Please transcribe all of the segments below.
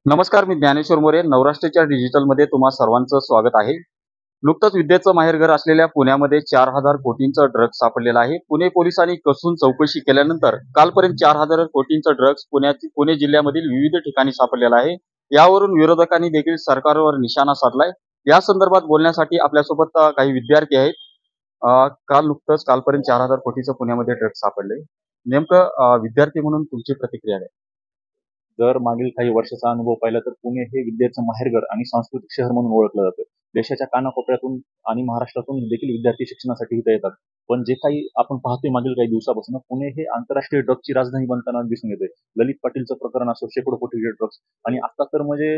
नमस्कार, मी ज्ञानेश्वर मोरे. नवराष्ट्राच्या डिजिटलमध्ये तुम्हा सर्वांचं स्वागत आहे. नुकतंच विद्येचं माहेरघर असलेल्या पुण्यामध्ये 4,000 कोटींचं ड्रग्ज सापडलेलं आहे. पुणे पोलिसांनी कसून चौकशी केल्यानंतर कालपर्यंत 4,000 कोटींचं ड्रग्ज पुणे जिल्ह्यामधील विविध ठिकाणी सापडलेलं आहे. यावरून विरोधकांनी देखील सरकारवर निशाणा साधलाय. या संदर्भात बोलण्यासाठी आपल्यासोबत काही विद्यार्थी आहेत. कालपर्यंत 4,000 कोटीचं पुण्यामध्ये ड्रग्ज सापडले. नेमकं विद्यार्थी म्हणून तुमची प्रतिक्रिया आहे? जर मागील काही वर्षाचा अनुभव पाहिला तर पुणे हे विद्येचं माहेरघर आणि सांस्कृतिक शहर म्हणून ओळखलं जातं. देशाच्या कानाकोपऱ्यातून आणि महाराष्ट्रातून देखील विद्यार्थी शिक्षणासाठी इथे येतात. पण जे काही आपण पाहतोय मागील काही दिवसापासून पुणे हे आंतरराष्ट्रीय ड्रग्जची राजधानी बनताना दिसून येते. ललित पाटीलचं प्रकरण असो, शेकडो कोटीचे ड्रग्ज आणि आता तर म्हणजे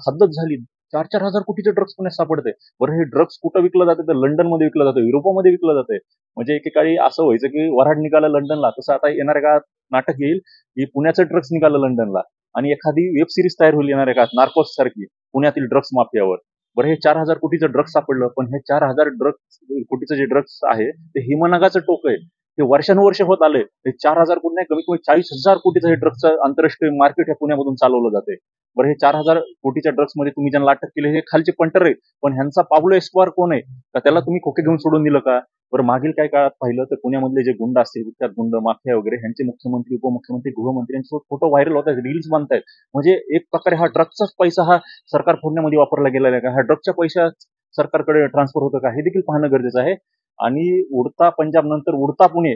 हद्दच झाली. 4,000 कोटीचे ड्रग्ज पुण्यात सापडते. बरं, हे ड्रग्ज कुठं विकलं जाते तर लंडनमध्ये विकलं जातं, युरोपामध्ये विकलं जाते. म्हणजे एकेकाळी असं व्हायचं की वऱ्हाड निघालं लंडनला, तसं आता येणाऱ्या काळात नाटक येईल की पुण्याचं ड्रग्ज निघालं लंडनला आणि एखादी वेब सिरीज तयार होईल येणाऱ्या काळात नार्कोस सारखी पुण्यातील ड्रग्ज माफियावर. बरं, हे 4,000 कोटीचं ड्रग्ज सापडलं, पण हे 4,000 कोटीचं जे ड्रग्ज आहे ते हिमनगाचं टोक आहे. ते वर्षानुवर्ष होत आले. हे 4,000 कोटी नाही, कमीत कमी 40,000 कोटीचं हे ड्रग्जचं आंतरराष्ट्रीय मार्केट हे पुण्यामधून चालवलं जाते. बरं, हे 4,000 कोटीच्या ड्रग्ज मध्ये तुम्ही ज्यांना अटक केली हे खालचे पंटर आहे, पण ह्यांचा पाब्लो एस्कोबार कोण आहे का त्याला तुम्ही खोके घेऊन सोडून दिलं का? बरं, मागील काही काळात पाहिलं तर पुण्यामधले जे गुंड असतील, विख्यात गुंड माफिया वगैरे, ह्यांचे मुख्यमंत्री, उपमुख्यमंत्री, गृहमंत्री यांच्यासोबत फोटो व्हायरल होत आहेत, रील्स बनतायत. म्हणजे एक प्रकारे हा ड्रग्जचाच पैसा हा सरकार फोडण्यामध्ये वापरला गेलेला आहे का? हा ड्रग्जच्या पैसा सरकारकडे ट्रान्सफर होतं का? हे देखील पाहणं गरजेचं आहे. आणि उडता पंजाब नंतर उडता पुणे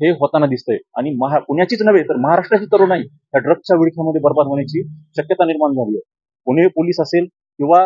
हे होताना दिसतंय आणि पुण्याचीच नव्हे तर महाराष्ट्राची तरुणाई या ड्रग्जच्या विळख्यामध्ये बर्बाद होण्याची शक्यता निर्माण झाली आहे. पुणे पोलीस असेल किंवा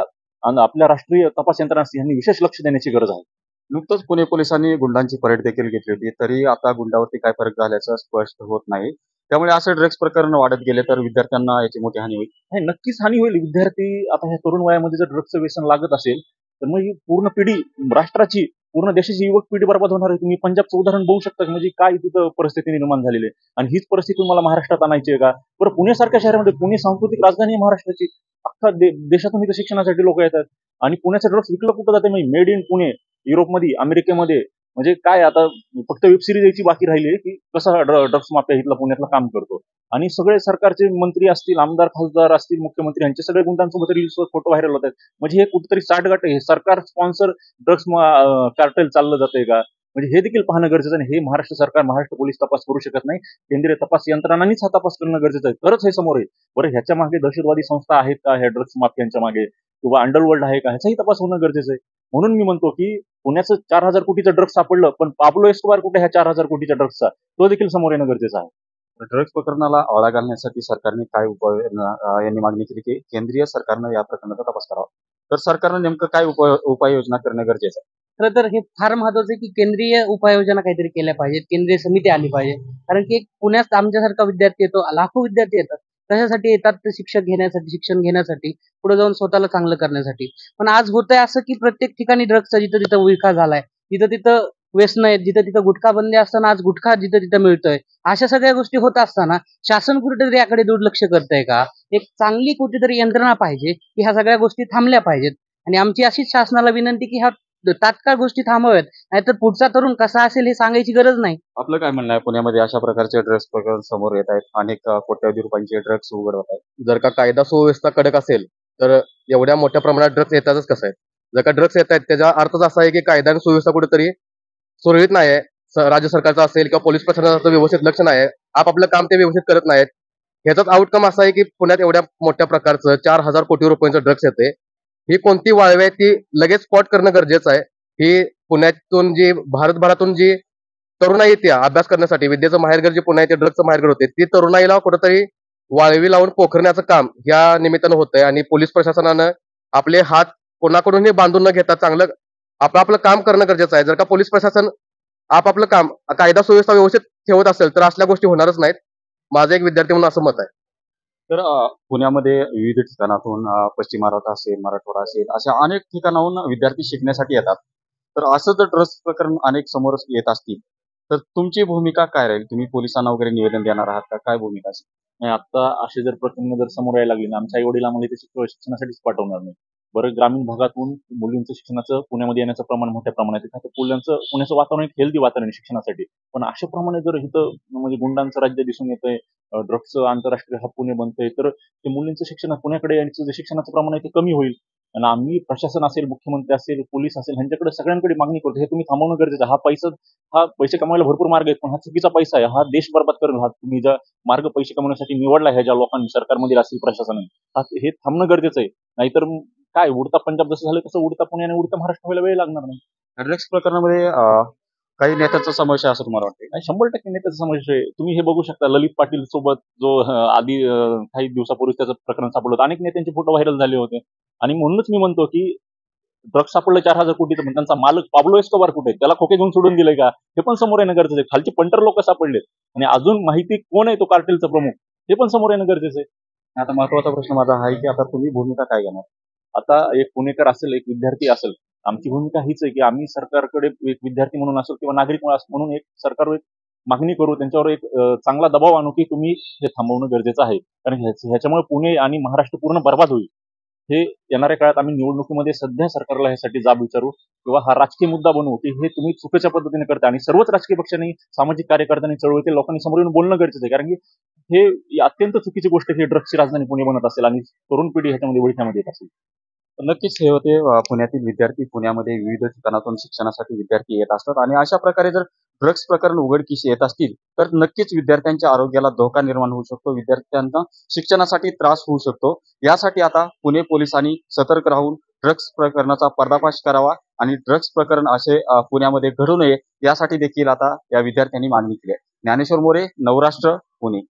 आपल्या राष्ट्रीय तपास यंत्रणा असतील यांनी विशेष लक्ष देण्याची गरज आहे. नुकतंच पुणे पोलिसांनी गुंडांची परेड देखील घेतली होती, तरी आता गुंडावरती काय फरक झाल्याचं स्पष्ट होत नाही. त्यामुळे असं ड्रग्ज प्रकरण वाढत गेले तर विद्यार्थ्यांना याची मोठी हानी होईल. नाही, नक्कीच हानी होईल. विद्यार्थी आता ह्या तरुण वयामध्ये जर ड्रग्जचं व्यसन लागत असेल तर मग ही पूर्ण पिढी राष्ट्राची, पूर्ण देशाची युवक पिढी बर्बाद होणार आहे. तुम्ही पंजाबचं उदाहरण बघू शकता म्हणजे काय तिथं परिस्थिती निर्माण झालेली आहे. आणि हीच परिस्थिती तुम्हाला महाराष्ट्रात आणायची आहे का? बरं, पुण्यासारख्या शहरामध्ये, पुणे सांस्कृतिक राजधानी आहे महाराष्ट्राची, अख्खा देशातून इथं शिक्षणासाठी लोक येतात आणि पुण्याचं ड्रग्ज विकलं कुठं जाते? म्हणजे मेड इन पुणे, युरोपमध्ये, अमेरिकेमध्ये. म्हणजे काय आता फक्त वेब सिरीज यायची बाकी राहिली आहे की कसा ड्रग्ज माफिया इथला पुण्यातला काम करतो. आणि सगळे सरकारचे मंत्री असतील, आमदार, खासदार असतील, मुख्यमंत्री यांचे सगळे गुंडांसोबत रील्सवर फोटो व्हायरल होत आहेत. म्हणजे हे कुठेतरी साठगाठ आहे. सरकार स्पॉन्सर ड्रग्ज कार्टेल चाललं जातंय का? म्हणजे हे देखील पाहणं गरजेचं आहे. हे महाराष्ट्र सरकार, महाराष्ट्र पोलीस तपास करू शकत नाही. केंद्रीय तपास यंत्रणांनीच हा तपास करणं गरजेचं आहे, तरच हे समोर येईल. बरं, ह्याच्या मागे दहशतवादी संस्था आहेत का ह्या ड्रग्ज माफियांच्या मागे, किंवा अंडरवर्ल्ड आहे का? ह्याचाही तपास होणं गरजेचं आहे. म्हणून मी म्हणतो की पुण्याचं 4,000 कोटीचं ड्रग्ज सापडलं, पण पाब्लो एस्कोबार कुठे ह्या 4,000 कोटीच्या ड्रग्जचा, तो देखील समोर येणं गरजेचं आहे. ड्रग्ज प्रकरणाला आळा घालण्यासाठी सरकारने काय यांनी मागणी केली की केंद्रीय सरकारनं या प्रकरणाचा तपास करावा. तर सरकारनं नेमकं काय उपाययोजना करणं गरजेचं आहे? खरं तर हे फार महत्वाचं आहे की केंद्रीय उपाययोजना काहीतरी केल्या पाहिजेत, केंद्रीय समिती आली पाहिजे. कारण की पुण्यात आमच्यासारखा विद्यार्थी येतो, लाखो विद्यार्थी येतात. कशासाठी येतात? तर शिक्षण घेण्यासाठी, पुढे जाऊन स्वतःला चांगलं करण्यासाठी. पण आज होतंय असं की प्रत्येक ठिकाणी ड्रग्जचा जिथं तिथं विळखा झालाय, तिथं तिथं व्यसन आहेत, जिथं तिथं गुटखा बंदी असताना आज गुटखा जिथं तिथं मिळतोय. अशा सगळ्या गोष्टी होत असताना शासन कुठेतरी याकडे दुर्लक्ष करतंय का? एक चांगली कुठेतरी यंत्रणा पाहिजे की ह्या सगळ्या गोष्टी थांबल्या पाहिजेत. आणि आमची अशीच शासनाला विनंती की ह्या तात्काळ गोष्टी थांबवाव्यात, नाहीतर पुढचा तरुण कसा असेल हे सांगायची गरज नाही. आपलं काय म्हणणं आहे? पुण्यामध्ये अशा प्रकारचे ड्रग्ज प्रकरण समोर येत आहेत, अनेक कोट्यावधी रुपयांचे ड्रग्ज उघड होत आहेत. जर का कायदा सुव्यवस्था कडक असेल तर एवढ्या मोठ्या प्रमाणात ड्रग्ज येतातच कसं आहे? जर का ड्रग्ज येत आहेत त्याचा अर्थच असा आहे की कायदा आणि सुव्यवस्था कुठेतरी सुरळीत नाही आहे. राज्य सरकारचं असेल किंवा पोलीस प्रशासनाचं व्यवस्थित लक्ष नाही आहे. आपापलं काम ते व्यवस्थित करत नाहीत. ह्याचाच आउटकम असा आहे की पुण्यात एवढ्या मोठ्या प्रकारचं 4,000 कोटी रुपयांचं ड्रग्ज येते. ही कोणती वाळवी आहे ती लगेच स्पॉट करणं गरजेचं आहे. ही पुण्यातून जी भारतभरातून जी तरुणाई येते अभ्यास करण्यासाठी, विद्येचं माहेरघर जे पुणे ते ड्रग्जचं माहेरघर होते, ती तरुणाईला कुठेतरी वाळवी लावून पोखरण्याचं काम या निमित्तानं होतंय. आणि पोलीस प्रशासनानं आपले हात कोणाकडूनही बांधून न घेता चांगलं आपलं काम करणं गरजेचं आहे. जर का पोलीस प्रशासन आपापलं काम, कायदा सुव्यवस्था व्यवस्थित ठेवत असेल तर असल्या गोष्टी होणारच नाहीत. माझं एक विद्यार्थी म्हणून असं मत आहे. तर पुण्यामध्ये विविध ठिकाणातून पश्चिम महाराष्ट्र असेल, मराठवाडा असेल, अशा अनेक ठिकाणाहून विद्यार्थी शिकण्यासाठी येतात. तर असं जर ड्रग्ज प्रकरण अनेक समोर येत असतील तर तुमची भूमिका काय राहील? तुम्ही पोलिसांना वगैरे निवेदन देणार आहात का? काय भूमिका असेल? नाही, आता असे जर प्रकरण जर समोर यायला लागले ना, आमच्या आई वडील आम्हाला इथे शिक्षणासाठीच पाठवणार नाही. बरं ग्रामीण भागातून मुलींचं शिक्षणाचं पुण्यामध्ये येण्याचं प्रमाण मोठ्या प्रमाणात आहे. पुण्याचं वातावरण एक हेल्दी वातावरण आहे शिक्षणासाठी. पण अशा प्रमाणे जर इथं म्हणजे गुंडांचं राज्य दिसून येतंय, ड्रग्सचं आंतरराष्ट्रीय हब पुणे बनतंय, तर ते मुलींचं शिक्षण पुण्याकडे यांचं जे शिक्षणाचं प्रमाण आहे ते कमी होईल. आणि आम्ही प्रशासन असेल, मुख्यमंत्री असेल, पोलीस असेल, ह्यांच्याकडे सगळ्यांकडे मागणी करतो, हे तुम्ही थांबवणं गरजेचं आहे. हा पैसे कमवायला भरपूर मार्ग आहेत, पण हा चुकीचा पैसा आहे. हा देश बरबाद करेल. हा तुम्ही ज्या मार्ग पैसे कमवण्यासाठी निवडला ह्या ज्या लोकांनी सरकारमध्ये असेल प्रशासनाने, हे थांबणं गरजेचं आहे. नाहीतर काय उडता पंजाब जसं झालं तसं उडता पुणे आणि उडता महाराष्ट्र व्हायला वेळ लागणार नाही. ड्रग्स प्रकरणामध्ये काही नेत्यांचा समावेश आहे असं तुम्हाला वाटतं? आणि 100% नेत्याचा समावेश आहे. तुम्ही हे बघू शकता, ललित पाटील सोबत जो आधी काही दिवसापूर्वी त्याचं प्रकरण सापडलं होतं. अनेक नेत्यांचे फोटो व्हायरल झाले होते. आणि म्हणूनच मी म्हणतो की ड्रग्स सापडलं 4,000 कोटीचं, पण त्यांचा मालक पाब्लो एस्कोबार कुठे आहे? त्याला खोके घेऊन सोडून दिले का? हे पण समोर येणं गरजेचं आहे. खालचे पंटर लोक सापडले आणि अजून माहिती कोण आहे तो कार्टेलचा प्रमुख, हे पण समोर येणं गरजेचं आहे. आता महत्वाचा प्रश्न माझा हा आहे की आता तुम्ही भूमिका काय घेणार? आता एक पुणेकर असेल, एक विद्यार्थी असेल, आमची भूमिका हीच आहे की आम्ही सरकारकडे एक विद्यार्थी म्हणून असेल किंवा नागरिक म्हणून एक सरकारवर एक मागणी करू, त्यांच्यावर एक चांगला दबाव आणू की तुम्ही हे थांबवणं गरजेचं आहे. कारण ह्याच्यामुळे पुणे आणि महाराष्ट्र पूर्ण बर्बाद होईल. हे येणाऱ्या काळात आम्ही निवडणुकीमध्ये सध्या सरकारला ह्यासाठी जाब विचारू किंवा हा राजकीय मुद्दा बनवू की हे तुम्ही चुकीच्या पद्धतीने करता. आणि सर्वच राजकीय पक्षांनी, सामाजिक कार्यकर्त्यांनी, चळवळीतील लोकांनी समोर येऊन बोलणं गरजेचं आहे. कारण की हे अत्यंत चुकीची गोष्ट ही ड्रग्सची राजधानी पुणे बनत असेल आणि तरुण पिढी ह्याच्यामध्ये विळख्यामध्ये येत असेल. नक्कीच हे होते पुण्यातील विद्यार्थी. पुण्यामध्ये विविध ठिकाणातून शिक्षणासाठी विद्यार्थी येत असतात आणि अशा प्रकारे जर ड्रग्स प्रकरण उघडकीस येत असतील तर नक्कीच विद्यार्थ्यांच्या आरोग्याला धोका निर्माण होऊ शकतो, विद्यार्थ्यांना शिक्षणासाठी त्रास होऊ शकतो. यासाठी आता पुणे पोलिसांनी सतर्क राहून ड्रग्स प्रकरणाचा पर्दाफाश करावा आणि ड्रग्स प्रकरण असे पुण्यामध्ये घडू नये यासाठी देखील आता या विद्यार्थ्यांनी मागणी केली आहे. ज्ञानेश्वर मोरे, नवराष्ट्र, पुणे.